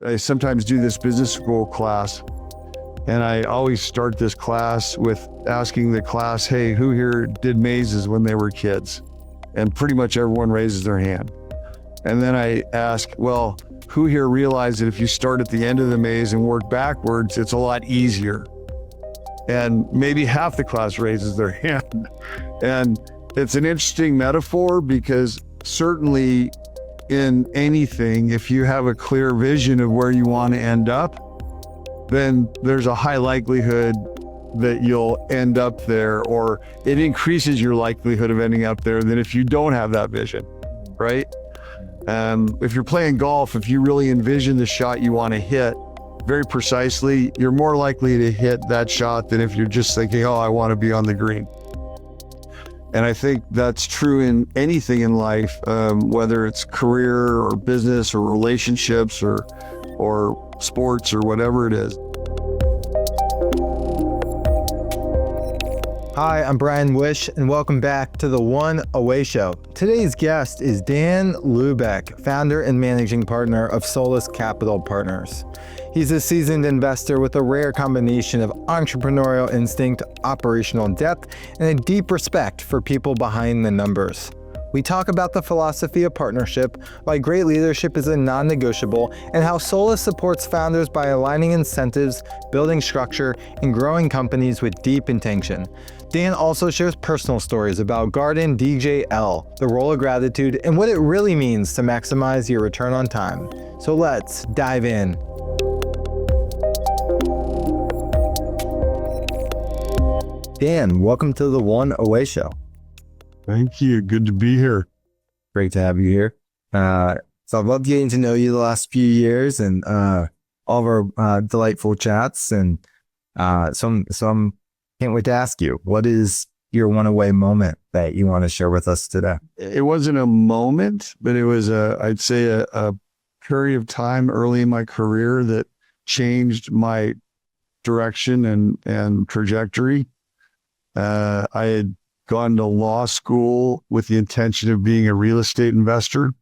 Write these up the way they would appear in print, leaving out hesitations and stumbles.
I sometimes do this business school class, and I always start this class with asking the class, hey, who here did mazes when they were kids? And pretty much everyone raises their hand. And then I ask, well, who here realized that if you start at the end of the maze and work backwards, it's a lot easier? And maybe half the class raises their hand. And it's an interesting metaphor because certainly in anything, if you have a clear vision of where you want to end up, then there's a high likelihood that you'll end up there, or it increases your likelihood of ending up there than if you don't have that vision, right? If you're playing golf, if you really envision the shot you want to hit very precisely, you're more likely to hit that shot than if you're just thinking, oh, I want to be on the green. And I think that's true in anything in life, whether it's career or business or relationships or sports or whatever it is. Hi, I'm Brian Wish, and welcome back to the One Away Show. Today's guest is Dan Lubeck, founder and managing partner of Solus Capital Partners. He's a seasoned investor with a rare combination of entrepreneurial instinct, operational depth, and a deep respect for people behind the numbers. We talk about the philosophy of partnership, why great leadership is a non-negotiable, and how Solus supports founders by aligning incentives, building structure, and growing companies with deep intention. Dan also shares personal stories about Garden DJL, the role of gratitude, and what it really means to maximize your return on time. So let's dive in. Dan, welcome to the One Away Show. Thank you. Good to be here. Great to have you here. So I've loved getting to know you the last few years and all of our delightful chats. And so I'm can't wait to ask you, what is your one away moment that you want to share with us today? It wasn't a moment, but it was I'd say a period of time early in my career that changed my direction and trajectory. I had gone to law school with the intention of being a real estate investor.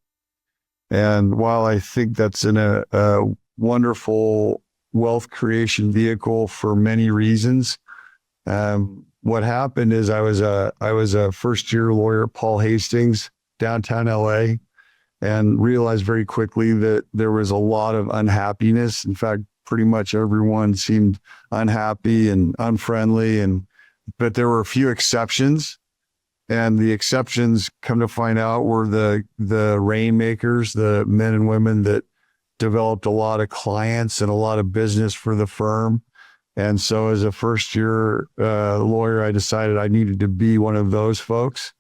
And while I think that's a wonderful wealth creation vehicle for many reasons, what happened is I was a first year lawyer at Paul Hastings, downtown LA, and realized very quickly that there was a lot of unhappiness. In fact, pretty much everyone seemed unhappy and unfriendly, but there were a few exceptions, and the exceptions, come to find out, were the rainmakers, the men and women that developed a lot of clients and a lot of business for the firm. And so as a first year lawyer, I decided I needed to be one of those folks.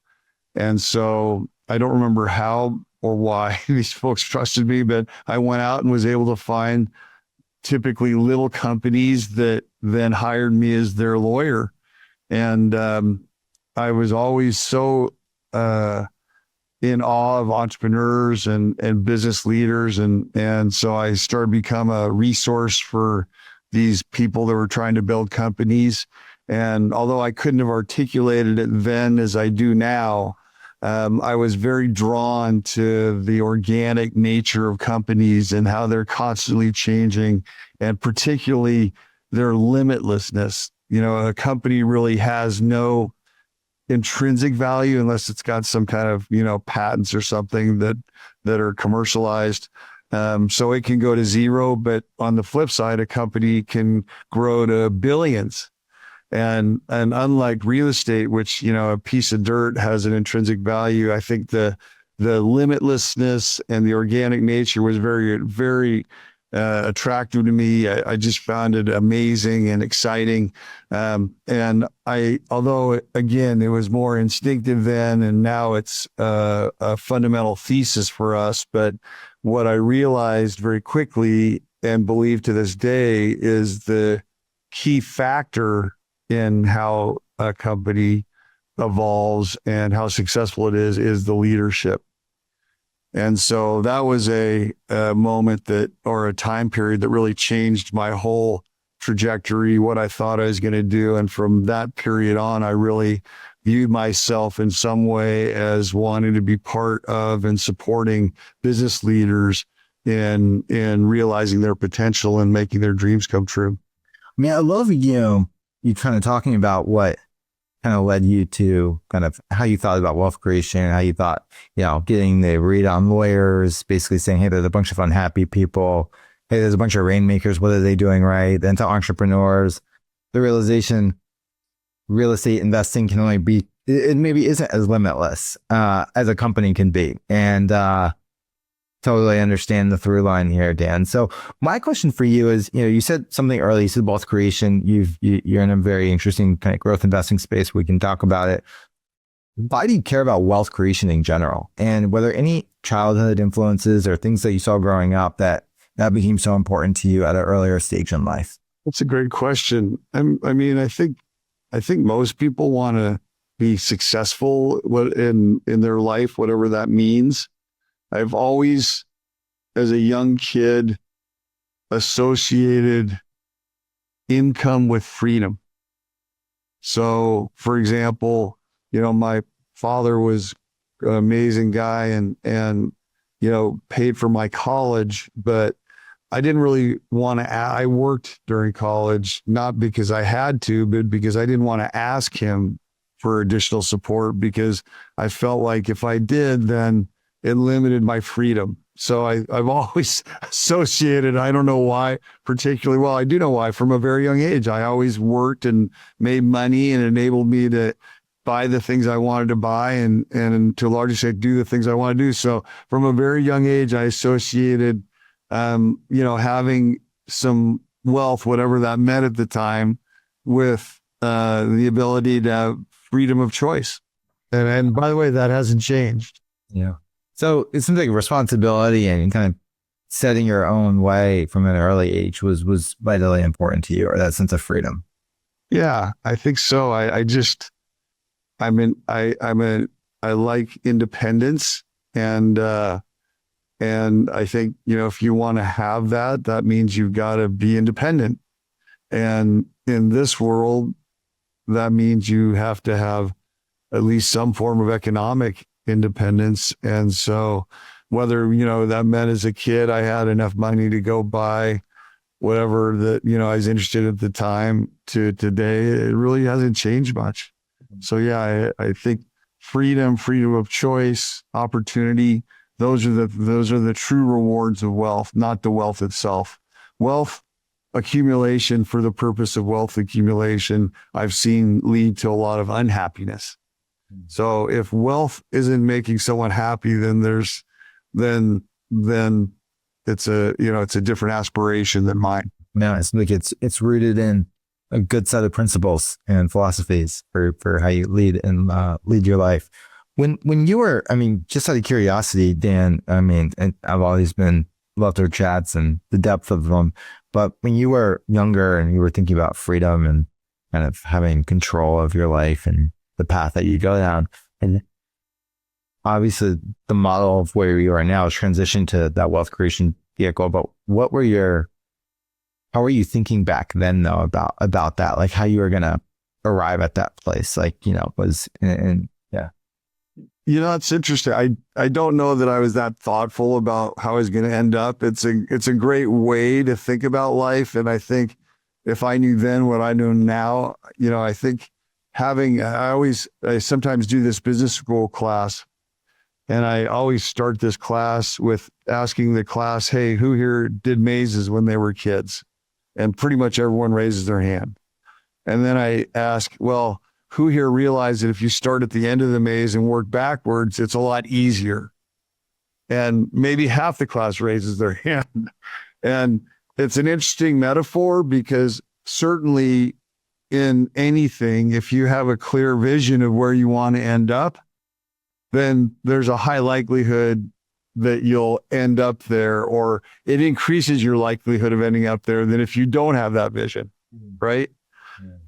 And so I don't remember how or why these folks trusted me, but I went out and was able to find typically little companies that then hired me as their lawyer. And I was always so in awe of entrepreneurs and business leaders. And so I started to become a resource for these people that were trying to build companies. And although I couldn't have articulated it then as I do now, I was very drawn to the organic nature of companies and how they're constantly changing, and particularly their limitlessness. You know, a company really has no intrinsic value unless it's got some kind of, patents or something that are commercialized. So it can go to zero, but on the flip side, a company can grow to billions. And unlike real estate, which, a piece of dirt has an intrinsic value, I think the limitlessness and the organic nature was very, very attractive to me. I just found it amazing and exciting. And although again, it was more instinctive then, and now it's a fundamental thesis for us. But what I realized very quickly and believe to this day is the key factor in how a company evolves and how successful it is the leadership. And so that was a moment or a time period that really changed my whole trajectory, what I thought I was going to do. And from that period on, I really viewed myself in some way as wanting to be part of and supporting business leaders in realizing their potential and making their dreams come true. I mean, I love you kind of talking about what kind of led you to kind of how you thought about wealth creation, how you thought, getting the read on lawyers, basically saying, hey, there's a bunch of unhappy people. Hey, there's a bunch of rainmakers. What are they doing right? Then to entrepreneurs, the realization real estate investing can only be, it maybe isn't as limitless as a company can be. And totally understand the through line here, Dan. So my question for you is, you said something early, you said wealth creation. You're in a very interesting kind of growth investing space. We can talk about it. Why do you care about wealth creation in general? And were there any childhood influences or things that you saw growing up that became so important to you at an earlier stage in life? That's a great question. I think most people want to be successful in their life, whatever that means. I've always, as a young kid, associated income with freedom. So, for example, my father was an amazing guy and paid for my college, but I didn't really want to. I worked during college, not because I had to, but because I didn't want to ask him for additional support, because I felt like if I did, then it limited my freedom. So I've always associated, I don't know why particularly, well, I do know why, from a very young age. I always worked and made money and enabled me to buy the things I wanted to buy and to a large extent do the things I want to do. So from a very young age, I associated, having some wealth, whatever that meant at the time, with the ability to have freedom of choice. And by the way, that hasn't changed. Yeah. So it seems like responsibility and kind of setting your own way from an early age was vitally important to you, or that sense of freedom. Yeah, I think so. I like independence, and I think, if you want to have that, that means you've got to be independent. And in this world, that means you have to have at least some form of economic independence. And so whether, that meant as a kid, I had enough money to go buy whatever that, I was interested in at the time, to today, it really hasn't changed much. So yeah, I think freedom of choice, opportunity, those are the true rewards of wealth, not the wealth itself. Wealth accumulation for the purpose of wealth accumulation, I've seen lead to a lot of unhappiness. So if wealth isn't making someone happy, then it's a different aspiration than mine. No, it's like it's rooted in a good set of principles and philosophies for how you lead lead your life. When you were, just out of curiosity, Dan, and I've always loved our chats and the depth of them, but when you were younger and you were thinking about freedom and kind of having control of your life and the path that you go down, and obviously the model of where you are now is transition to that wealth creation vehicle, but how were you thinking back then though about that, like how you were going to arrive at that place? It's interesting. I don't know that I was that thoughtful about how I was going to end up. It's a great way to think about life. And I think if I knew then what I know now, I think I sometimes do this business school class, and I always start this class with asking the class, hey, who here did mazes when they were kids? And pretty much everyone raises their hand. And then I ask, well, who here realized that if you start at the end of the maze and work backwards, it's a lot easier? And maybe half the class raises their hand. And it's an interesting metaphor, because certainly in anything, if you have a clear vision of where you want to end up, then there's a high likelihood that you'll end up there, or it increases your likelihood of ending up there than if you don't have that vision, right?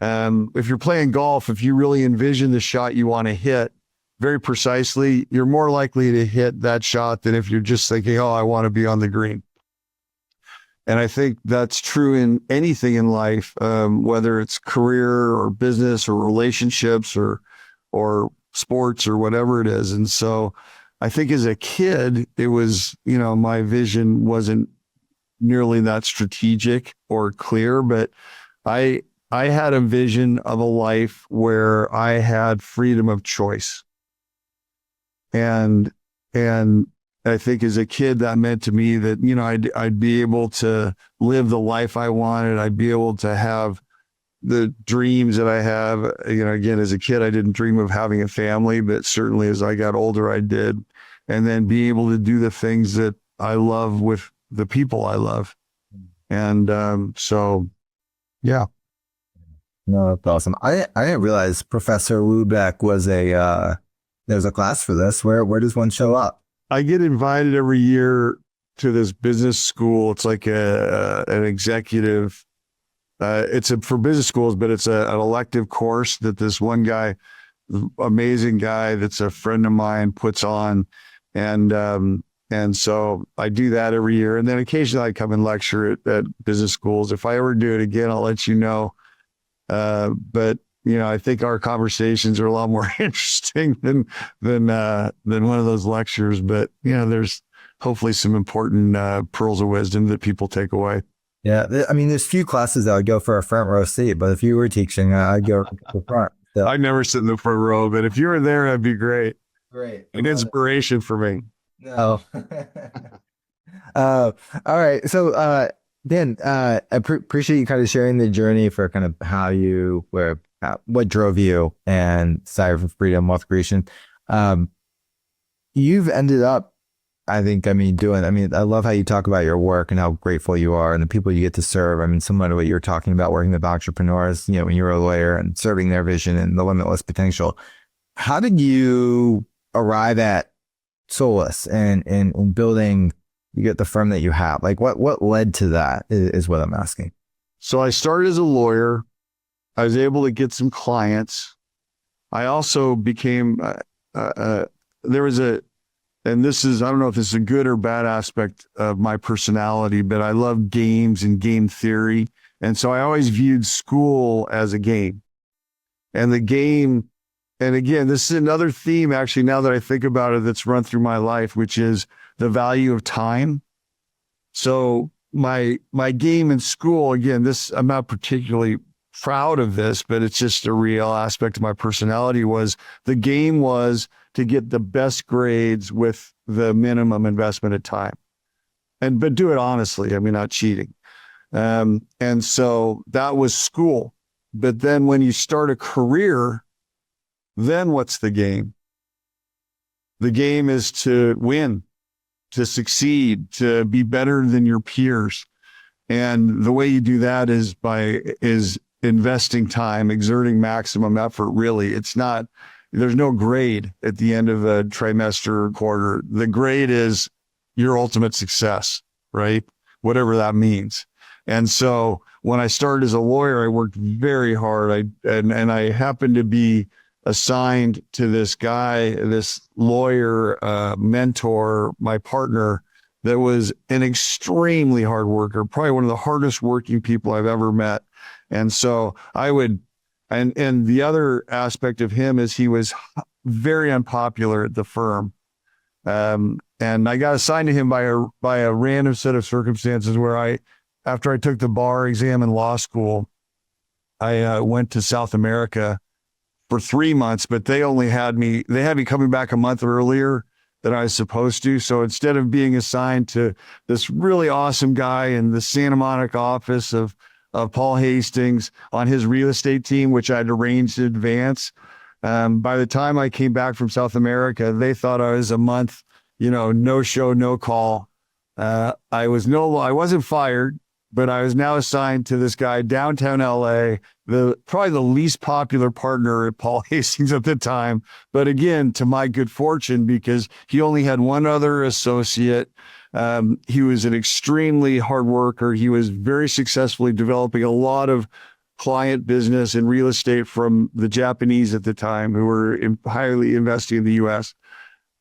Yeah. If you're playing golf, if you really envision the shot you want to hit very precisely, you're more likely to hit that shot than if you're just thinking, oh, I want to be on the green. And I think that's true in anything in life, whether it's career or business or relationships or sports or whatever it is. And so I think as a kid, it was, my vision wasn't nearly that strategic or clear, but I I had a vision of a life where I had freedom of choice. And and I think as a kid that meant to me that, I'd be able to live the life I wanted. I'd be able to have the dreams that I have. Again, as a kid, I didn't dream of having a family, but certainly as I got older, I did. And then be able to do the things that I love with the people I love. And so, yeah. No, that's awesome. I didn't realize Professor Lubeck was there's a class for this. Where does one show up? I get invited every year to this business school. It's like an executive. For business schools, but it's an elective course that this one guy, amazing guy, that's a friend of mine, puts on, and so I do that every year. And then occasionally I come and lecture at business schools. If I ever do it again, I'll let you know. But I think our conversations are a lot more interesting than one of those lectures. But there's hopefully some important pearls of wisdom that people take away. Yeah, I mean, there's few classes that I'd go for a front row seat, but if you were teaching, I'd go to the front. So. I'd never sit in the front row, but if you were there, that'd be great. Great, an inspiration for me. No. All right. So, Dan, I appreciate you kind of sharing the journey for kind of how you were, what drove you and Desire for Freedom, wealth creation. You've ended up, I love how you talk about your work and how grateful you are and the people you get to serve. I mean, similar to what you were talking about working with entrepreneurs, when you were a lawyer and serving their vision and the limitless potential. How did you arrive at Solus and building, you get the firm that you have? Like what led to that is what I'm asking. So I started as a lawyer. I was able to get some clients. I also became, there was and this is, I don't know if this is a good or bad aspect of my personality, but I love games and game theory. And so I always viewed school as a game. And the game, and again, this is another theme actually, now that I think about it, that's run through my life, which is the value of time. So my game in school, again, I'm not particularly proud of this, but it's just a real aspect of my personality, was the game was to get the best grades with the minimum investment of time, but do it honestly. I mean, not cheating. And so that was school. But then when you start a career, then what's the game? The game is to win, to succeed, to be better than your peers. And the way you do that is investing time, exerting maximum effort. Really, there's no grade at the end of a trimester or quarter. The grade is your ultimate success, right? Whatever that means. And so when I started as a lawyer, I worked very hard. I happened to be assigned to this guy, this lawyer, mentor, my partner, that was an extremely hard worker, probably one of the hardest working people I've ever met. And so and the other aspect of him is he was very unpopular at the firm. And I got assigned to him by a random set of circumstances where after I took the bar exam in law school, I went to South America for 3 months, but they had me coming back a month earlier than I was supposed to. So instead of being assigned to this really awesome guy in the Santa Monica office of Paul Hastings on his real estate team, which I'd arranged in advance, by the time I came back from South America, they thought I was a month, no show, no call. I wasn't fired, but I was now assigned to this guy downtown LA, probably the least popular partner at Paul Hastings at the time. But again, to my good fortune, because he only had one other associate. He was an extremely hard worker. He was very successfully developing a lot of client business in real estate from the Japanese at the time, who were highly investing in the US.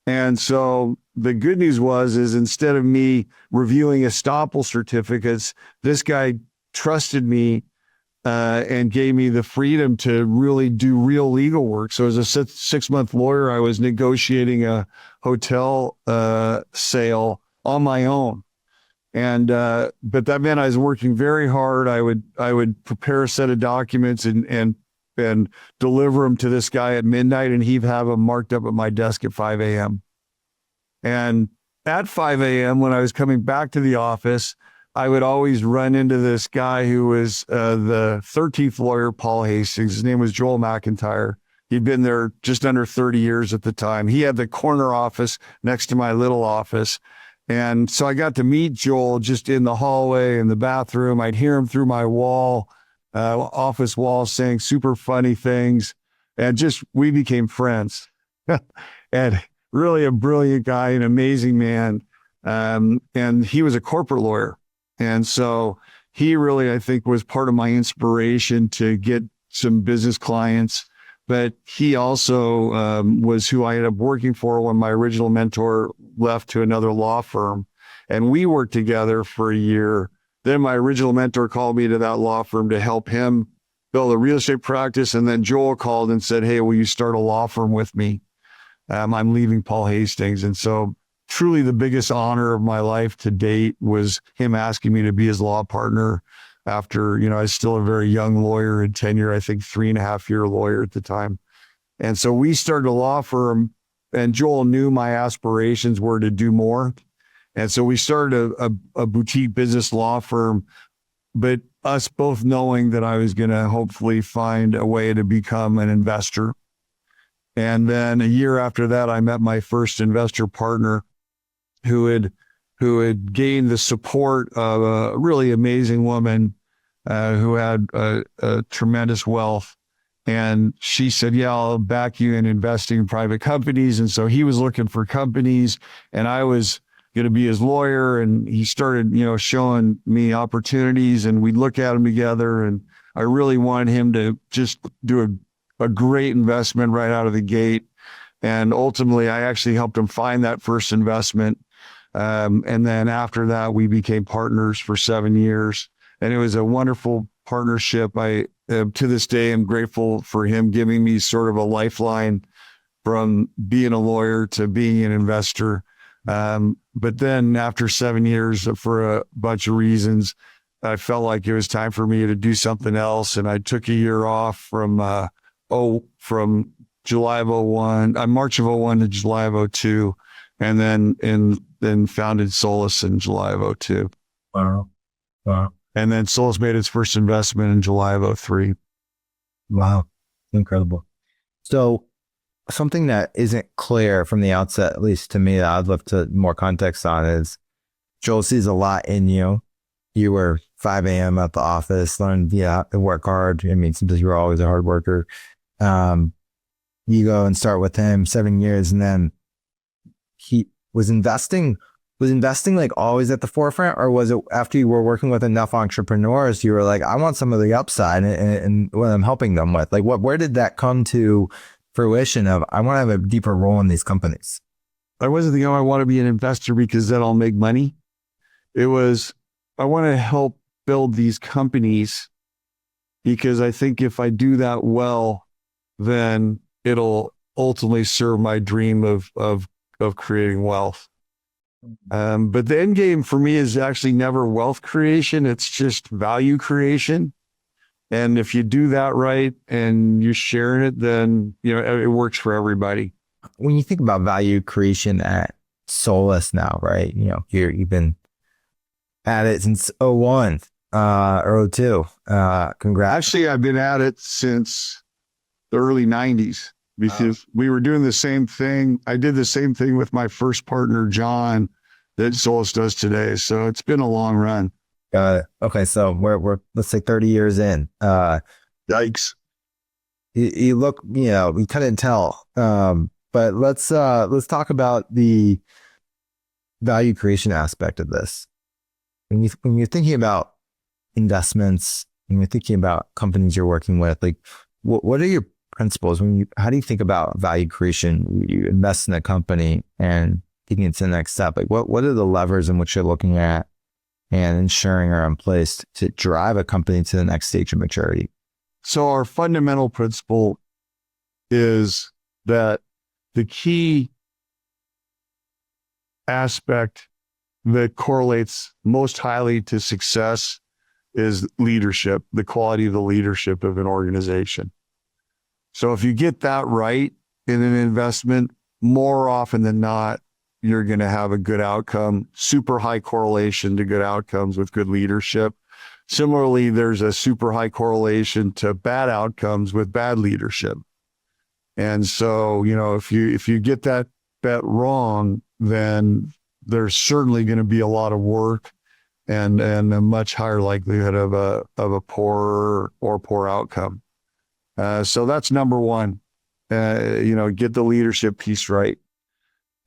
And so the good news is instead of me reviewing estoppel certificates, this guy trusted me and gave me the freedom to really do real legal work. So as a 6-month lawyer, I was negotiating a hotel sale on my own. And but that meant I was working very hard. I would prepare a set of documents and deliver them to this guy at midnight, and he'd have them marked up at my desk at 5 a.m. And at 5 a.m., when I was coming back to the office, I would always run into this guy who was the 13th lawyer, Paul Hastings. His name was Joel McIntyre. He'd been there just under 30 years at the time. He had the corner office next to my little office. And so I got to meet Joel just in the hallway, in the bathroom. I'd hear him through my office wall saying super funny things. And we became friends. And really a brilliant guy, an amazing man. And he was a corporate lawyer. And so he really, I think, was part of my inspiration to get some business clients. But he also was who I ended up working for when my original mentor left to another law firm. And we worked together for a year. Then my original mentor called me to that law firm to help him build a real estate practice. And then Joel called and said, hey, will you start a law firm with me? I'm leaving Paul Hastings. And so truly the biggest honor of my life to date was him asking me to be his law partner after, I was still a very young lawyer in tenure, I think 3.5-year lawyer at the time. And so we started a law firm, and Joel knew my aspirations were to do more. And so we started a boutique business law firm, but us both knowing that I was going to hopefully find a way to become an investor. And then a year after that, I met my first investor partner who had gained the support of a really amazing woman who had a tremendous wealth. And she said, yeah, I'll back you in investing in private companies. And so he was looking for companies, and I was going to be his lawyer. And he started, showing me opportunities, and we'd look at them together. And I really wanted him to just do a great investment right out of the gate. And ultimately, I actually helped him find that first investment. And then after that, we became partners for 7 years. And it was a wonderful partnership. I, to this day, am grateful for him giving me sort of a lifeline from being a lawyer to being an investor. But then after 7 years, for a bunch of reasons, I felt like it was time for me to do something else. And I took a year off from July of 01, March of 01 to July of 02. And then founded Solus in July of 02. Wow. And then Solus made its first investment in July of 03. Wow. Incredible. So something that isn't clear from the outset, at least to me, that I'd love to more context on is Joel sees a lot in you. You were 5 a.m. at the office, learned, to work hard. I mean, since you were always a hard worker. You go and start with him 7 years, and then he was investing like always at the forefront, or was it after you were working with enough entrepreneurs, you were like, I want some of the upside and what I'm helping them with? Like, where did that come to fruition of, I want to have a deeper role in these companies? I wasn't thinking, I want to be an investor because then I'll make money. It was, I want to help build these companies because I think if I do that well, then it'll ultimately serve my dream of creating wealth. But the end game for me is actually never wealth creation. It's just value creation. And if you do that right and you're sharing it, then, it works for everybody. When you think about value creation at Solus now, right? You've been at it since 01 or 02. Congrats. Actually, I've been at it since the early 90s. Because we were doing the same thing. I did the same thing with my first partner, John, that Solus does today. So it's been a long run. Got it. Okay. So we're let's say 30 years in. Yikes. You look, we couldn't tell. But let's talk about the value creation aspect of this. When you're thinking about investments, when you're thinking about companies you're working with, like what are your principles how do you think about value creation? You invest in a company and taking it to the next step. Like what are the levers in which you're looking at and ensuring are in place to drive a company to the next stage of maturity? So our fundamental principle is that the key aspect that correlates most highly to success is leadership, the quality of the leadership of an organization. So if you get that right in an investment, more often than not, you're going to have a good outcome, super high correlation to good outcomes with good leadership. Similarly, there's a super high correlation to bad outcomes with bad leadership. And so, if you get that bet wrong, then there's certainly going to be a lot of work and a much higher likelihood of a poor outcome. So that's number one. Get the leadership piece right.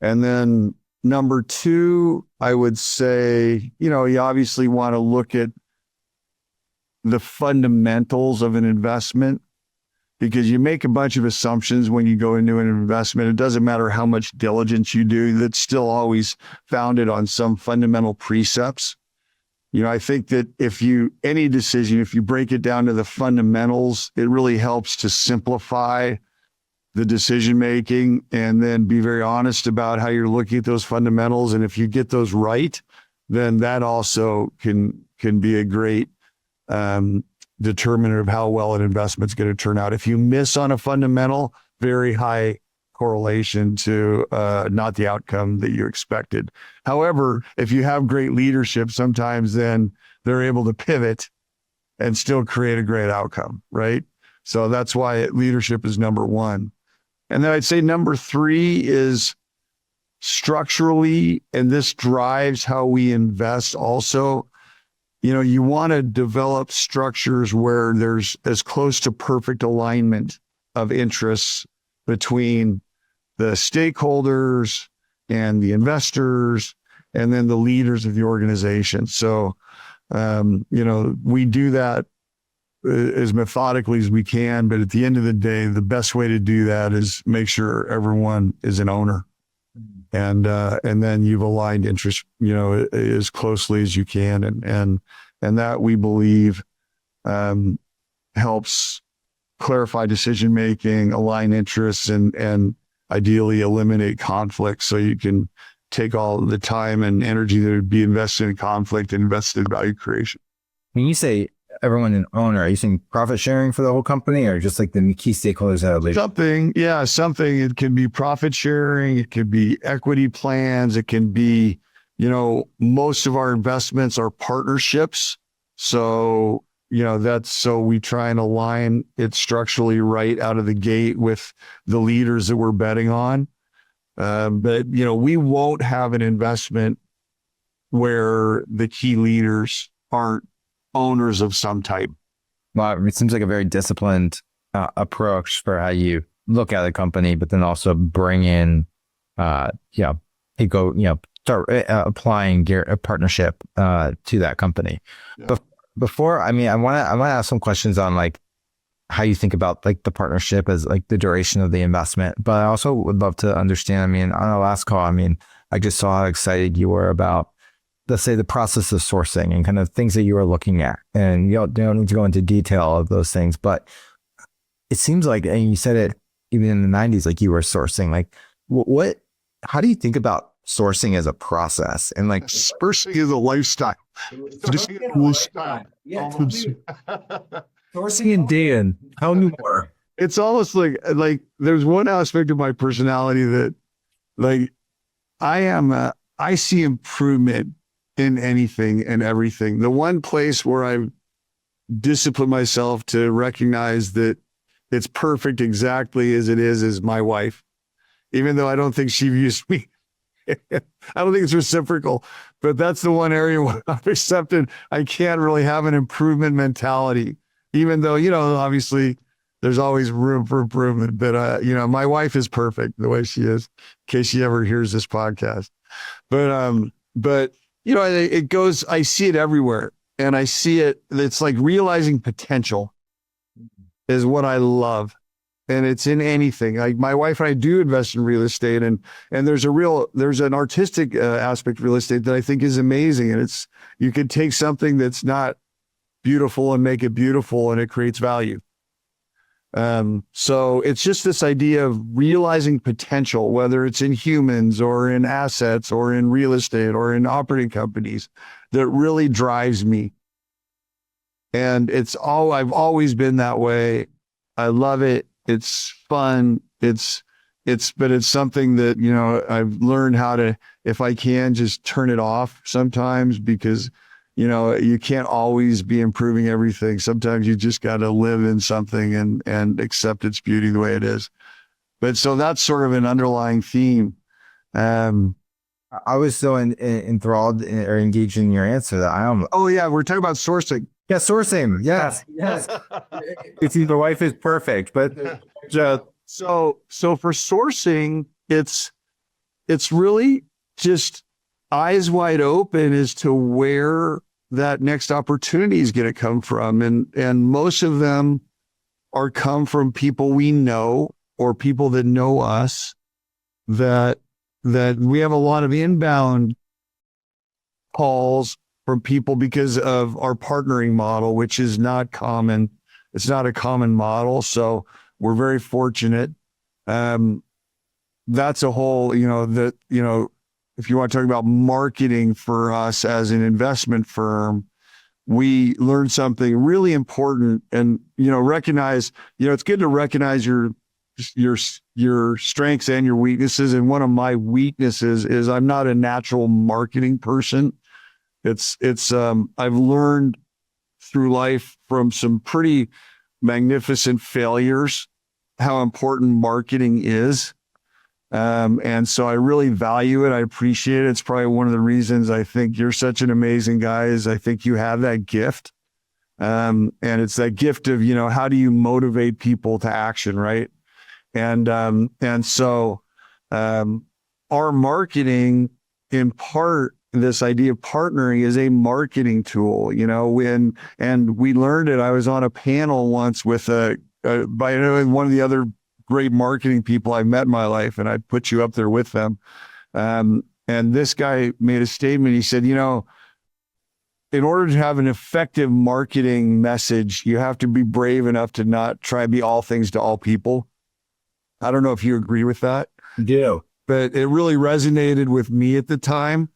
And then number two, I would say, you obviously want to look at the fundamentals of an investment, because you make a bunch of assumptions when you go into an investment. It doesn't matter how much diligence you do, that's still always founded on some fundamental precepts. I think that any decision, if you break it down to the fundamentals, it really helps to simplify the decision-making, and then be very honest about how you're looking at those fundamentals. And if you get those right, then that also can be a great determinant of how well an investment's going to turn out. If you miss on a fundamental, very high correlation to not the outcome that you expected. However, if you have great leadership, sometimes then they're able to pivot and still create a great outcome, right? So that's why leadership is number one. And then I'd say number three is structurally, and this drives how we invest also. You want to develop structures where there's as close to perfect alignment of interests between the stakeholders and the investors, and then the leaders of the organization. So, we do that as methodically as we can, but at the end of the day, the best way to do that is make sure everyone is an owner, and then you've aligned interests, as closely as you can, and that, we believe, helps clarify decision making, align interests, and ideally eliminate conflict, so you can take all the time and energy that would be invested in conflict and invested in value creation. When you say everyone an owner, are you saying profit sharing for the whole company, or just like the key stakeholders that are leading? Something. It can be profit sharing, it could be equity plans, it can be, most of our investments are partnerships. So, so we try and align it structurally right out of the gate with the leaders that we're betting on. But we won't have an investment where the key leaders aren't owners of some type. Well, it seems like a very disciplined approach for how you look at a company, but then also bring in, start applying a partnership to that company. Yeah. But before, I want to ask some questions on like how you think about like the partnership as like the duration of the investment. But I also would love to understand, on our last call, I just saw how excited you were about, let's say, the process of sourcing and kind of things that you were looking at. And you don't need to go into detail of those things, but it seems like, and you said it even in the 90s, like you were sourcing, like how do you think about sourcing as a process? And like sourcing is a lifestyle. Just a cool style. Yeah. Sourcing and Dan, tell me more. It's almost like there's one aspect of my personality that like I see improvement in anything and everything. The one place where I've disciplined myself to recognize that it's perfect exactly as it is my wife, even though I don't think she views me. I don't think it's reciprocal, but that's the one area where I've accepted I can't really have an improvement mentality, even though, obviously there's always room for improvement. But, my wife is perfect the way she is, in case she ever hears this podcast. But it goes, I see it everywhere, and I see it. It's like realizing potential is what I love. and it's in anything. Like my wife and I do invest in real estate, and there's an artistic aspect of real estate that I think is amazing. And you could take something that's not beautiful and make it beautiful, and it creates value. So it's just this idea of realizing potential, whether it's in humans or in assets or in real estate or in operating companies, that really drives me. And I've always been that way. I love it. It's fun. But it's something that, I've learned how to, if I can, just turn it off sometimes, because you can't always be improving everything. Sometimes you just got to live in something and accept its beauty the way it is. But so that's sort of an underlying theme. I was so enthralled or engaged in your answer that I almost. Oh yeah, we're talking about sourcing. Yeah, sourcing. Yes. It's the wife is perfect, but so for sourcing, it's really just eyes wide open as to where that next opportunity is going to come from, and most of them come from people we know or people that know us. That we have a lot of inbound calls from people because of our partnering model, which is not common. It's not a common model, so we're very fortunate. That's a whole, if you want to talk about marketing for us as an investment firm, we learned something really important, and, recognize, it's good to recognize your strengths and your weaknesses. And one of my weaknesses is I'm not a natural marketing person. I've learned through life from some pretty magnificent failures how important marketing is. And so I really value it. I appreciate it. It's probably one of the reasons I think you're such an amazing guy, is I think you have that gift. And it's that gift of, how do you motivate people to action, right? And so our marketing, in part, this idea of partnering is a marketing tool, and we learned it. I was on a panel once with by one of the other great marketing people I've met in my life, and I put you up there with them. And this guy made a statement. He said, in order to have an effective marketing message, you have to be brave enough to not try to be all things to all people. I don't know if you agree with that. I do. But it really resonated with me at the time.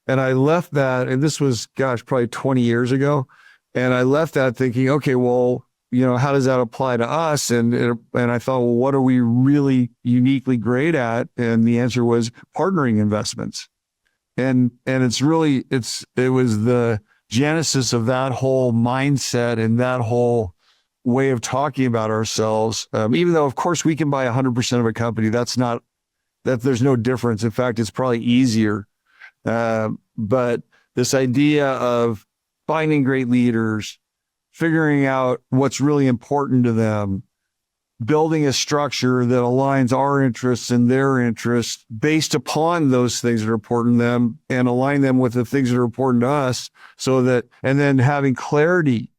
And I left that, and this was, probably 20 years ago. And I left that thinking, okay, well, how does that apply to us? And I thought, well, what are we really uniquely great at? And the answer was partnering investments. And it was the genesis of that whole mindset and that whole way of talking about ourselves. Even though, of course, we can buy 100% of a company. There's no difference. In fact, it's probably easier. But this idea of finding great leaders, figuring out what's really important to them, building a structure that aligns our interests and their interests based upon those things that are important to them, and align them with the things that are important to us, and then having clarity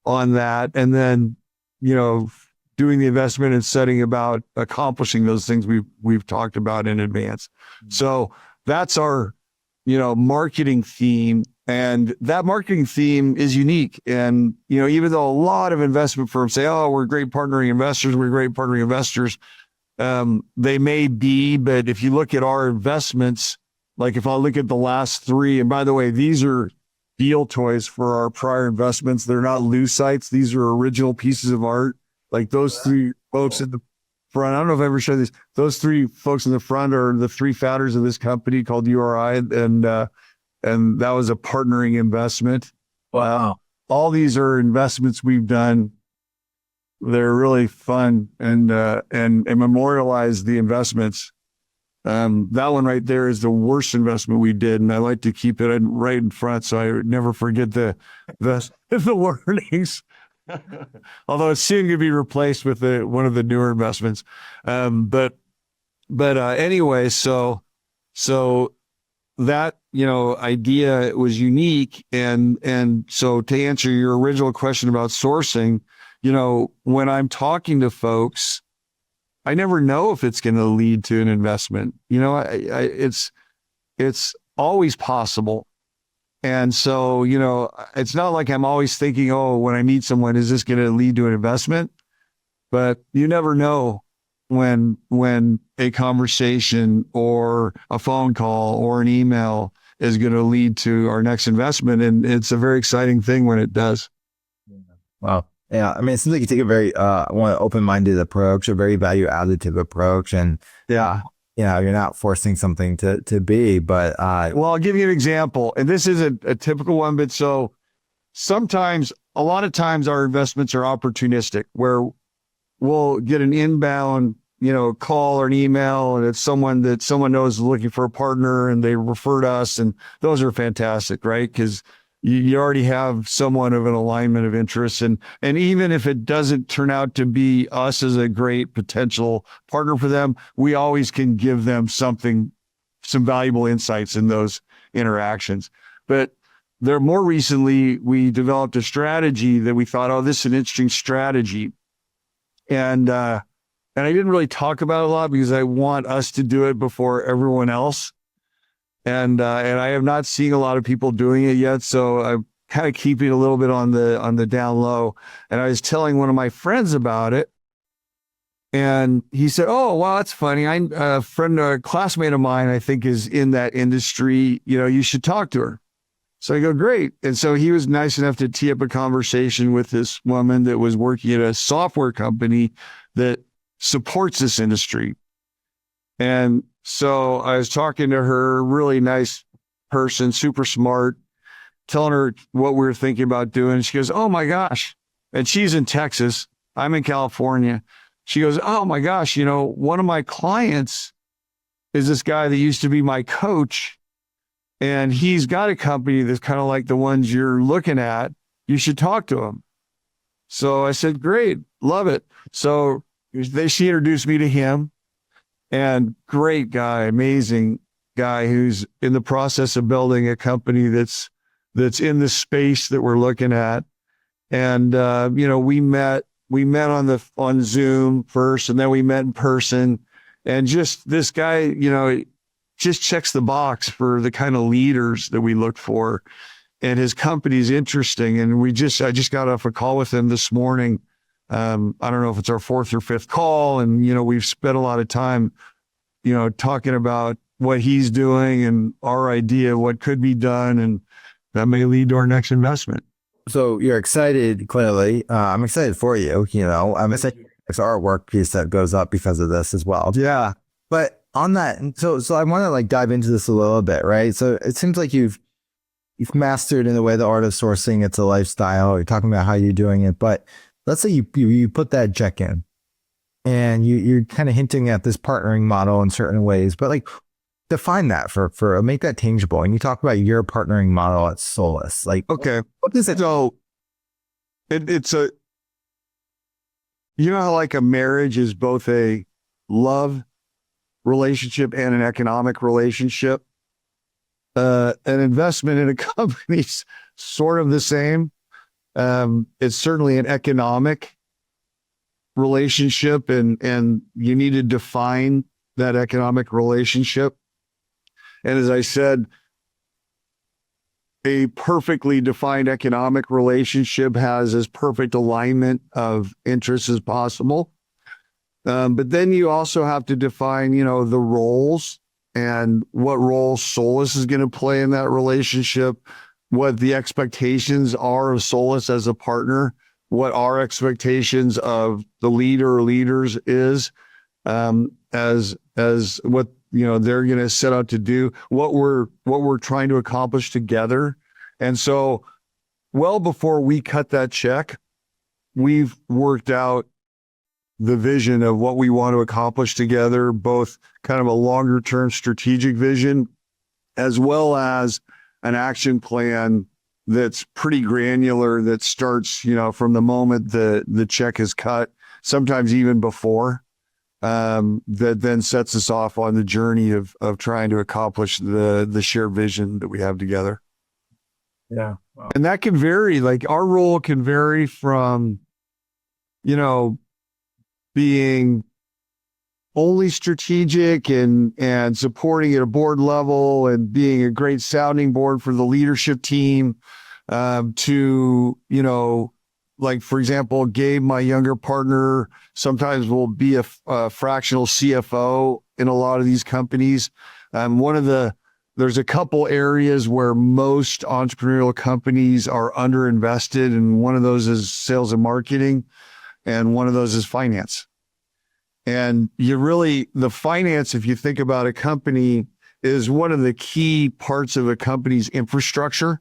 on that, and then, doing the investment and setting about accomplishing those things we've talked about in advance. So that's our, marketing theme. And that marketing theme is unique. And, even though a lot of investment firms say, oh, we're great partnering investors, they may be, but if you look at our investments, like if I look at the last three, and by the way, these are deal toys for our prior investments. They're not loose sites. These are original pieces of art. Like those three folks in the front. I don't know if I ever showed these. Those three folks in the front are the three founders of this company called URI. And that was a partnering investment. Wow. All these are investments we've done. They're really fun and memorialize the investments. That one right there is the worst investment we did, and I like to keep it right in front so I never forget the warnings. Although it's soon going to be replaced with one of the newer investments. But anyway, so that, idea was unique. And so to answer your original question about sourcing, when I'm talking to folks, I never know if it's going to lead to an investment. It's always possible. And so, it's not like I'm always thinking, oh, when I meet someone, is this going to lead to an investment? But you never know when a conversation or a phone call or an email is going to lead to our next investment. And it's a very exciting thing when it does. Wow. Yeah. I mean, it seems like you take a very open-minded approach, a very value additive approach. And Yeah. you're not forcing something to be, but Well, I'll give you an example. And this is a typical one, but so sometimes, a lot of times our investments are opportunistic where we'll get an inbound, call or an email, and it's someone that someone knows is looking for a partner and they refer to us. And those are fantastic, right? Because you already have somewhat of an alignment of interests. And even if it doesn't turn out to be us as a great potential partner for them, we always can give them some valuable insights in those interactions. But more recently, we developed a strategy that we thought, oh, this is an interesting strategy. And I didn't really talk about it a lot because I want us to do it before everyone else. And I have not seen a lot of people doing it yet. So I'm kind of keeping it a little bit on the down low. And I was telling one of my friends about it. And he said, oh, wow, that's funny. A classmate of mine, I think, is in that industry. You should talk to her. So I go, great. And so he was nice enough to tee up a conversation with this woman that was working at a software company that supports this industry. And so I was talking to her, really nice person, super smart, telling her what we were thinking about doing. She goes, oh my gosh. And she's in Texas. I'm in California. She goes, oh my gosh, one of my clients is this guy that used to be my coach. And he's got a company that's kind of like the ones you're looking at. You should talk to him. So I said, great, love it. So she introduced me to him, and great guy, amazing guy who's in the process of building a company that's in the space that we're looking at. And, we met on Zoom first, and then we met in person. And just this guy, just checks the box for the kind of leaders that we look for. And his company's interesting. And I just got off a call with him this morning. I don't know if it's our fourth or fifth call. And, we've spent a lot of time, talking about what he's doing and our idea of what could be done. And that may lead to our next investment. So you're excited, clearly. I'm excited for you. I'm excited. It's our work piece that goes up because of this as well. Yeah. But on that, so I want to dive into this a little bit, right? So it seems like you've mastered, in a way, the art of sourcing. It's a lifestyle. You're talking about how you're doing it, but let's say you put that check in, and you're kind of hinting at this partnering model in certain ways, but define that for make that tangible. And you talk about your partnering model at Solus. Okay, what is it? So it's how a marriage is both a love relationship and an economic relationship. An investment in a company is sort of the same. It's certainly an economic relationship, and you need to define that economic relationship. And as I said, a perfectly defined economic relationship has as perfect alignment of interests as possible. But then you also have to define, the roles and what role Solus is going to play in that relationship, what the expectations are of Solus as a partner, what our expectations of the leader or leaders is, as what they're going to set out to do, what we're trying to accomplish together. And so, well before we cut that check, we've worked out the vision of what we want to accomplish together, both kind of a longer term strategic vision, as well as an action plan that's pretty granular, that starts, from the moment the check is cut, sometimes even before, that then sets us off on the journey of trying to accomplish the shared vision that we have together. Yeah. Wow. And that can vary. Our role can vary from, being only strategic and supporting at a board level and being a great sounding board for the leadership team, to, like, for example, Gabe, my younger partner, sometimes will be a fractional CFO in a lot of these companies. There's a couple areas where most entrepreneurial companies are underinvested, and one of those is sales and marketing, and one of those is finance. And the finance, if you think about a company, is one of the key parts of a company's infrastructure.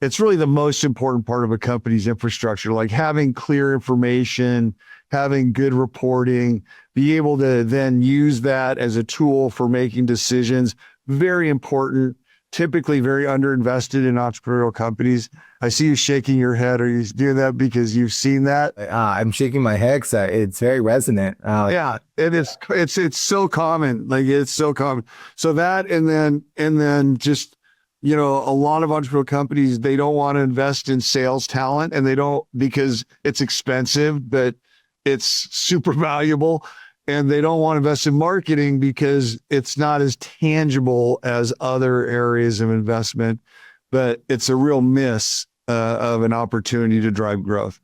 It's really the most important part of a company's infrastructure, like having clear information, having good reporting, be able to then use that as a tool for making decisions. Very important, typically very underinvested in entrepreneurial companies. I see you shaking your head. Are you doing that because you've seen that? I'm shaking my head because it's very resonant. Yeah, it is. It's so common. Like, it's so common. So that, and then just, a lot of entrepreneurial companies, they don't want to invest in sales talent, and they don't, because it's expensive, but it's super valuable. And they don't want to invest in marketing because it's not as tangible as other areas of investment, but it's a real miss of an opportunity to drive growth.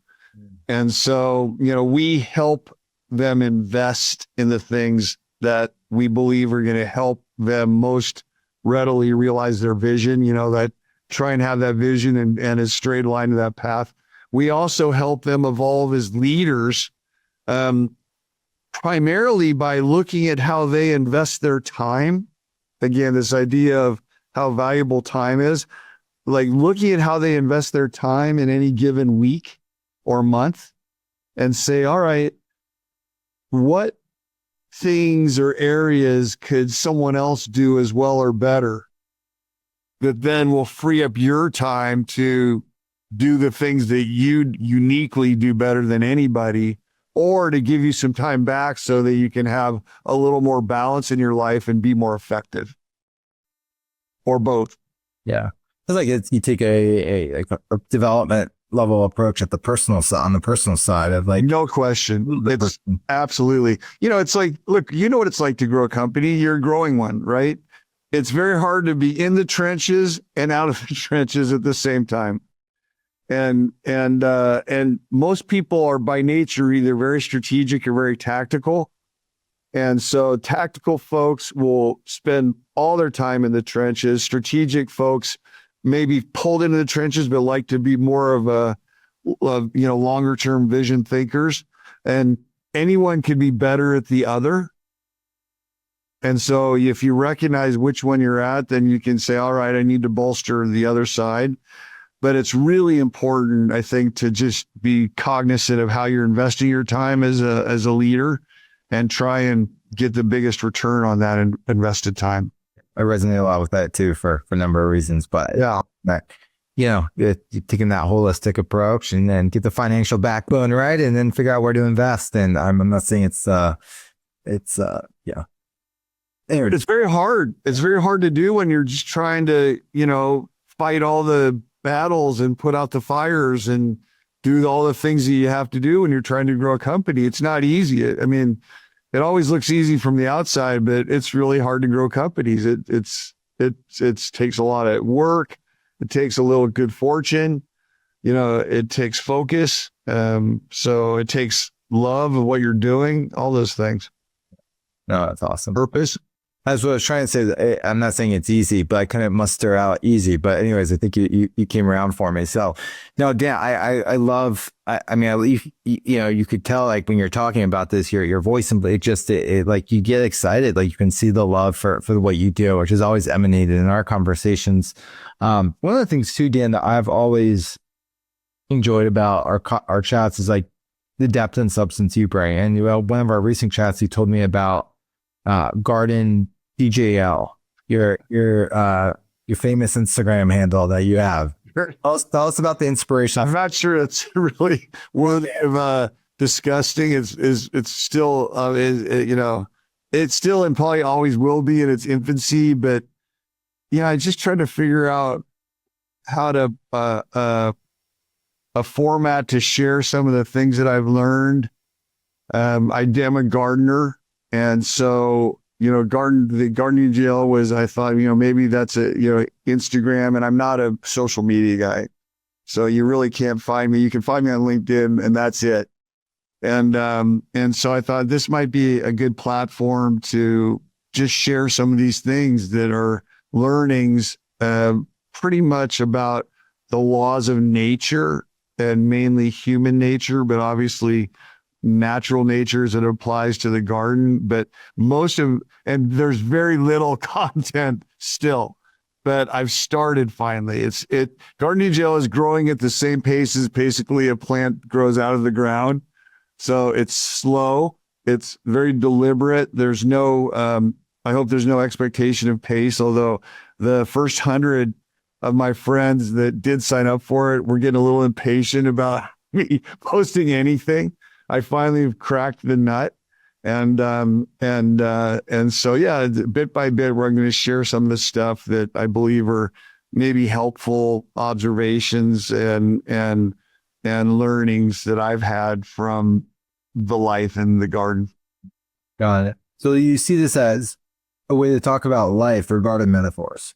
And so, we help them invest in the things that we believe are going to help them most readily realize their vision, that try and have that vision and a straight line to that path. We also help them evolve as leaders, primarily by looking at how they invest their time. Again, this idea of how valuable time is, like looking at how they invest their time in any given week or month, and say, all right, what things or areas could someone else do as well or better that then will free up your time to do the things that you uniquely do better than anybody, or to give you some time back so that you can have a little more balance in your life and be more effective, or both. Yeah. It's like you take a development level approach at the personal side, on the personal side of like. No question. It's absolutely, it's like, look, what it's like to grow a company. You're growing one, right? It's very hard to be in the trenches and out of the trenches at the same time. And most people are by nature either very strategic or very tactical. And so tactical folks will spend all their time in the trenches. Strategic folks may be pulled into the trenches, but like to be more of longer term vision thinkers. And anyone can be better at the other. And so if you recognize which one you're at, then you can say, all right, I need to bolster the other side. But it's really important, I think, to just be cognizant of how you're investing your time as a leader, and try and get the biggest return on that invested time. I resonate a lot with that too for a number of reasons, but yeah, you're taking that holistic approach and then get the financial backbone right, and then figure out where to invest. And I'm not saying it's very hard. It's very hard to do when you're just trying to, fight all the battles and put out the fires and do all the things that you have to do when you're trying to grow a company. It's not easy. I mean, it always looks easy from the outside, but it's really hard to grow companies. It takes a lot of work. It takes a little good fortune. It takes focus. So it takes love of what you're doing, all those things. No, that's awesome. Purpose. That's what I was trying to say. I'm not saying it's easy, but I couldn't muster out easy. But anyways, I think you came around for me. So no, Dan, I love, you could tell, like, when you're talking about this, your voice, and it like you get excited, like you can see the love for what you do, which has always emanated in our conversations. One of the things too, Dan, that I've always enjoyed about our chats is like the depth and substance you bring. And one of our recent chats, you told me about Garden DJL, your famous Instagram handle that you have. Tell us about the inspiration. I'm not sure it's really worthy of disgusting. It's still it's still, and probably always will be, in its infancy. But I just tried to figure out how to a format to share some of the things that I've learned. I am a gardener. And so, the gardening gel was, I thought, maybe that's Instagram, and I'm not a social media guy. So you really can't find me. You can find me on LinkedIn and that's it. And so I thought this might be a good platform to just share some of these things that are learnings, pretty much about the laws of nature and mainly human nature, but obviously natural nature as it applies to the garden. But and there's very little content still, but I've started finally. Gardening gel is growing at the same pace as basically a plant grows out of the ground. So it's slow. It's very deliberate. I hope there's no expectation of pace, although the first 100 of my friends that did sign up for it were getting a little impatient about me posting anything. I finally have cracked the nut. And so, yeah, bit by bit, we're going to share some of the stuff that I believe are maybe helpful observations and learnings that I've had from the life in the garden. Got it. So you see this as a way to talk about life or garden metaphors.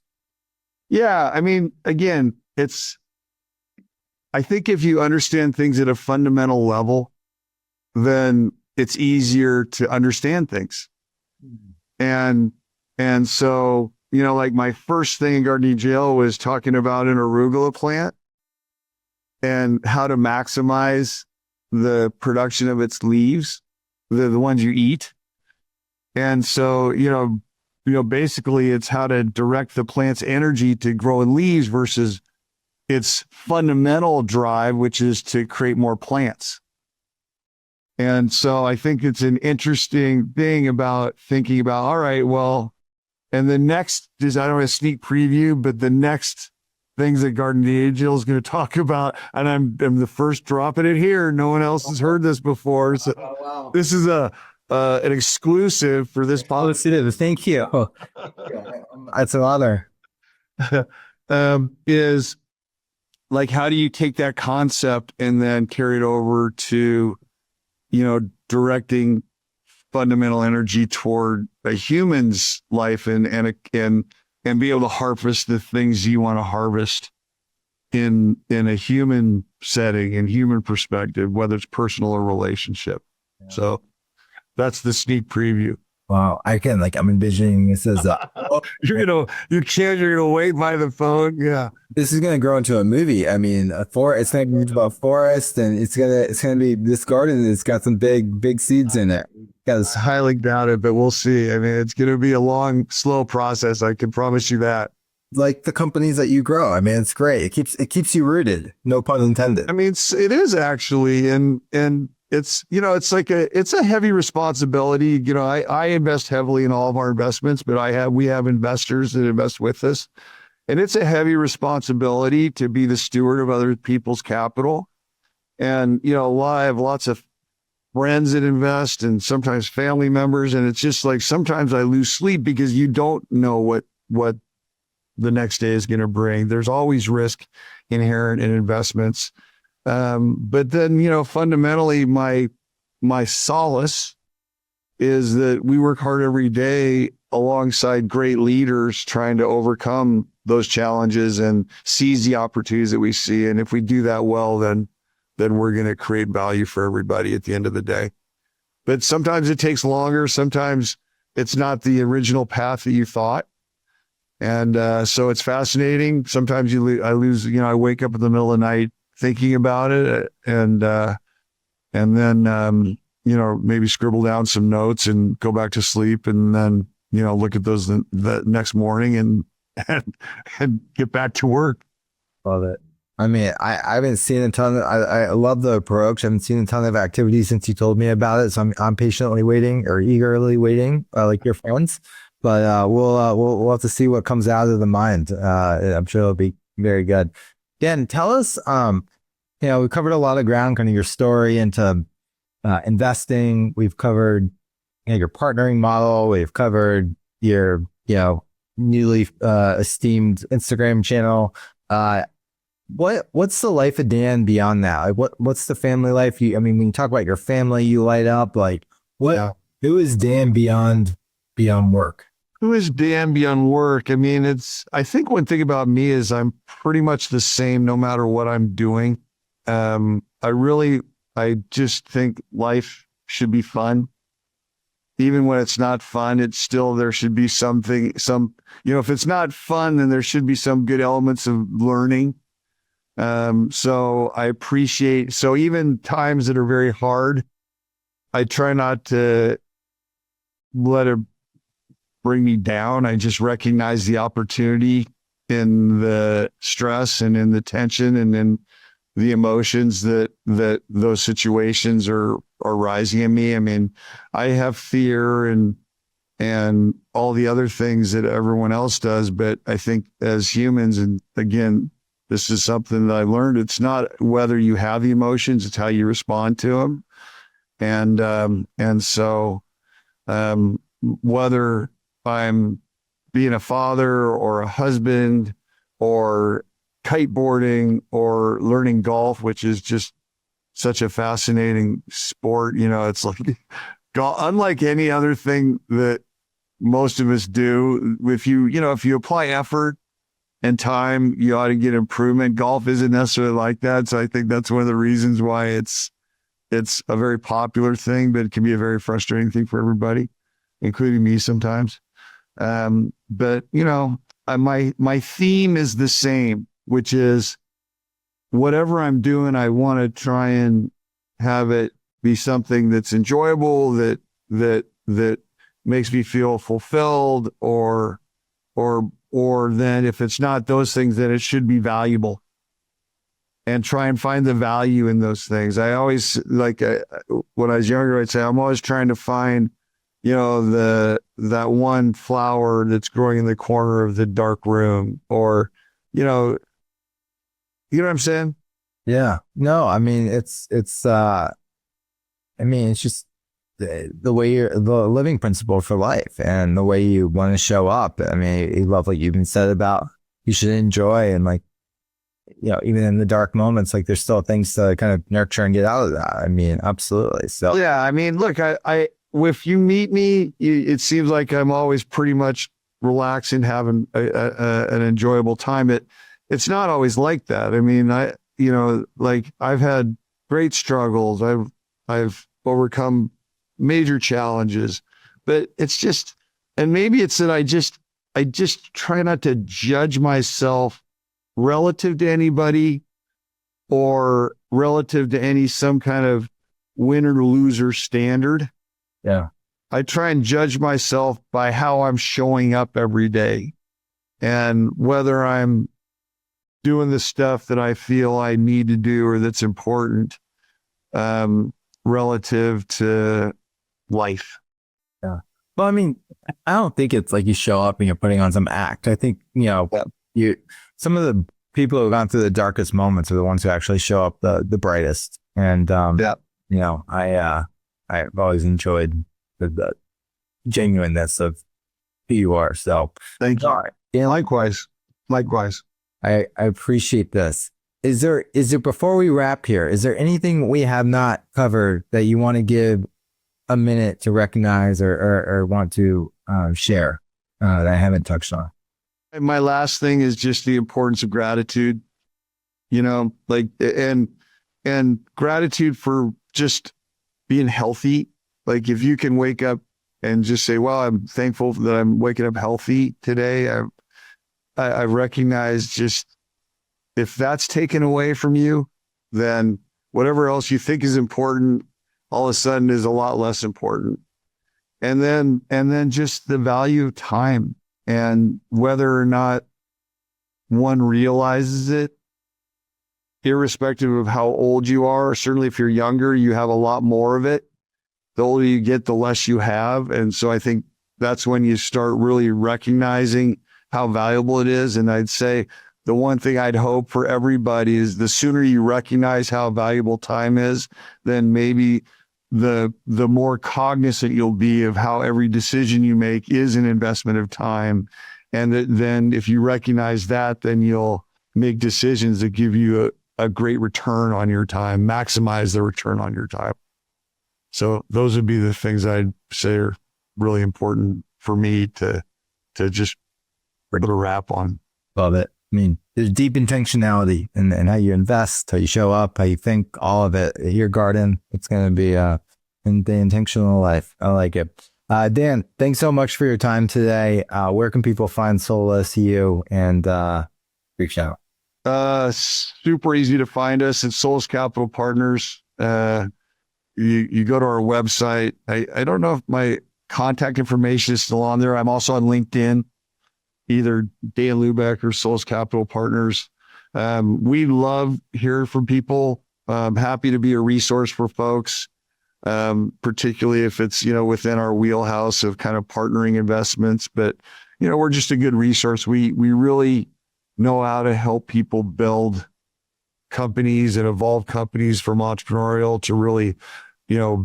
Yeah. I mean, again, I think if you understand things at a fundamental level, then it's easier to understand things. And so, like my first thing in gardening gel was talking about an arugula plant and how to maximize the production of its leaves, the ones you eat. And so, basically it's how to direct the plant's energy to grow in leaves versus its fundamental drive, which is to create more plants. And so I think it's an interesting thing about thinking about, all right, well, and the next is, I don't want to sneak preview, but the next things that Garden Gel is going to talk about, and I'm the first dropping it here. No one else has heard this before. So wow. This is an exclusive for this policy. Thank you. It's an honor. Is like, how do you take that concept and then carry it over to, directing fundamental energy toward a human's life and be able to harvest the things you want to harvest in a human setting and human perspective, whether it's personal or relationship. Yeah. So that's the sneak preview. Wow. I'm envisioning this as you're going to wait by the phone. Yeah. This is going to grow into a movie. I mean, it's going to be about forest, and it's going to be this garden. It's got some big seeds in it. It's highly doubted, but we'll see. I mean, it's going to be a long, slow process. I can promise you that. Like the companies that you grow. I mean, it's great. It keeps you rooted. No pun intended. I mean, it is actually. And it's, it's a heavy responsibility. I invest heavily in all of our investments, but we have investors that invest with us. And it's a heavy responsibility to be the steward of other people's capital. And, I have lots of friends that invest and sometimes family members. And it's just like, sometimes I lose sleep because you don't know what the next day is going to bring. There's always risk inherent in investments. But then, fundamentally my solace is that we work hard every day alongside great leaders trying to overcome those challenges and seize the opportunities that we see. And if we do that well, then we're going to create value for everybody at the end of the day. But sometimes it takes longer. Sometimes it's not the original path that you thought. And so it's fascinating. Sometimes I lose, I wake up in the middle of the night thinking about it and then, maybe scribble down some notes and go back to sleep and then, look at those the next morning and get back to work. Love it. I mean, I haven't seen a ton of, I love the approach. I haven't seen a ton of activity since you told me about it. So I'm patiently waiting or eagerly waiting, like your friends, but we'll have to see what comes out of the mind. I'm sure it'll be very good. Dan, tell us, we covered a lot of ground, kind of your story into investing. We've covered your partnering model. We've covered your, newly esteemed Instagram channel. What's the life of Dan beyond that? Like what's the family life? When you talk about your family, you light up. Like what Who is Dan beyond work? Who is Dan beyond work? I mean, I think one thing about me is I'm pretty much the same no matter what I'm doing. I just think life should be fun. Even when it's not fun, there should be if it's not fun, then there should be some good elements of learning. So even times that are very hard, I try not to let it bring me down. I just recognize the opportunity in the stress and in the tension and in the emotions that those situations are rising in me. I mean, I have fear and all the other things that everyone else does, but I think as humans, and again, this is something that I learned, it's not whether you have the emotions, it's how you respond to them. So whether I'm being a father or a husband or kiteboarding or learning golf, which is just such a fascinating sport. It's like unlike any other thing that most of us do. If you apply effort and time, you ought to get improvement. Golf isn't necessarily like that. So I think that's one of the reasons why it's a very popular thing, but it can be a very frustrating thing for everybody, including me sometimes. But my theme is the same, which is whatever I'm doing, I want to try and have it be something that's enjoyable, that makes me feel fulfilled, or then if it's not those things, then it should be valuable, and try and find the value in those things. I always when I was younger, I'd say I'm always trying to find, that one flower that's growing in the corner of the dark room, or, you know what I'm saying? Yeah. No, I mean, it's just the way the living principle for life and the way you want to show up. I mean, I love what you've been said about you should enjoy, and even in the dark moments, there's still things to kind of nurture and get out of that. I mean, absolutely. So yeah, I mean, look, if you meet me, it seems like I'm always pretty much relaxed and having an enjoyable time. It's not always like that. I mean, I've had great struggles. I've overcome major challenges, but it's just, and maybe it's that I just try not to judge myself relative to anybody or relative to some kind of winner loser standard. yeah. I try and judge myself by how I'm showing up every day, and whether I'm doing the stuff that I feel I need to do or that's important relative to life. Yeah. Well, I mean, I don't think it's like you show up and you're putting on some act. I think, some of the people who have gone through the darkest moments are the ones who actually show up the brightest. And, I've always enjoyed the genuineness of who you are. So thank you. Yeah. Likewise. I appreciate this. Is there, before we wrap here, is there anything we have not covered that you want to give a minute to recognize or want to share that I haven't touched on? My last thing is just the importance of gratitude, and gratitude for just being healthy. Like if you can wake up and just say, well, I'm thankful that I'm waking up healthy today. I recognize just if that's taken away from you, then whatever else you think is important, all of a sudden is a lot less important. And then just the value of time, and whether or not one realizes it, irrespective of how old you are. Certainly if you're younger, you have a lot more of it. The older you get, the less you have. And so I think that's when you start really recognizing how valuable it is. And I'd say the one thing I'd hope for everybody is the sooner you recognize how valuable time is, then maybe the more cognizant you'll be of how every decision you make is an investment of time. And then if you recognize that, then you'll make decisions that give you a great return on your time, maximize the return on your time. So those would be the things I'd say are really important for me to just put a wrap on. Love it. I mean, there's deep intentionality in how you invest, how you show up, how you think, all of it. Your garden, it's going to be in the intentional life. I like it. Dan, thanks so much for your time today. Where can people find Solace, you, and reach out? Super easy to find us at Solace Capital Partners. You go to our website. I don't know if my contact information is still on there. I'm also on LinkedIn, either Dan Lubeck or Solace Capital Partners. We love hearing from people. I'm happy to be a resource for folks, particularly if it's, within our wheelhouse of kind of partnering investments. But, we're just a good resource. We really know how to help people build companies and evolve companies from entrepreneurial to really,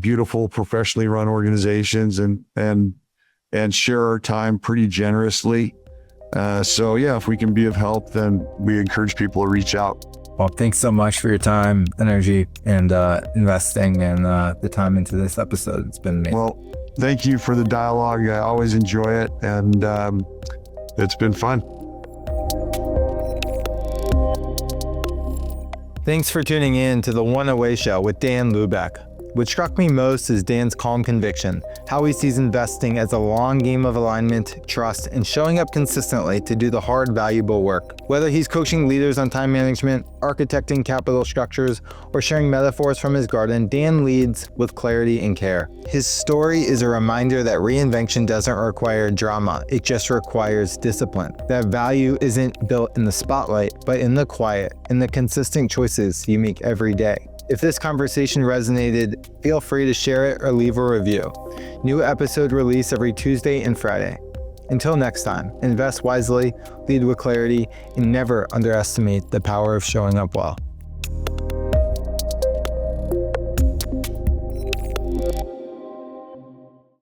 beautiful, professionally run organizations, and share our time pretty generously. So yeah, if we can be of help, then we encourage people to reach out. Well, thanks so much for your time, energy, and investing and the time into this episode. It's been amazing. Well, thank you for the dialogue. I always enjoy it, and it's been fun. Thanks for tuning in to the One Away Show with Dan Lubeck. What struck me most is Dan's calm conviction, how he sees investing as a long game of alignment, trust, and showing up consistently to do the hard, valuable work. Whether he's coaching leaders on time management, architecting capital structures, or sharing metaphors from his garden, Dan leads with clarity and care. His story is a reminder that reinvention doesn't require drama, it just requires discipline. That value isn't built in the spotlight, but in the quiet, in the consistent choices you make every day. If this conversation resonated, feel free to share it or leave a review. New episode release every Tuesday and Friday. Until next time, invest wisely, lead with clarity, and never underestimate the power of showing up well.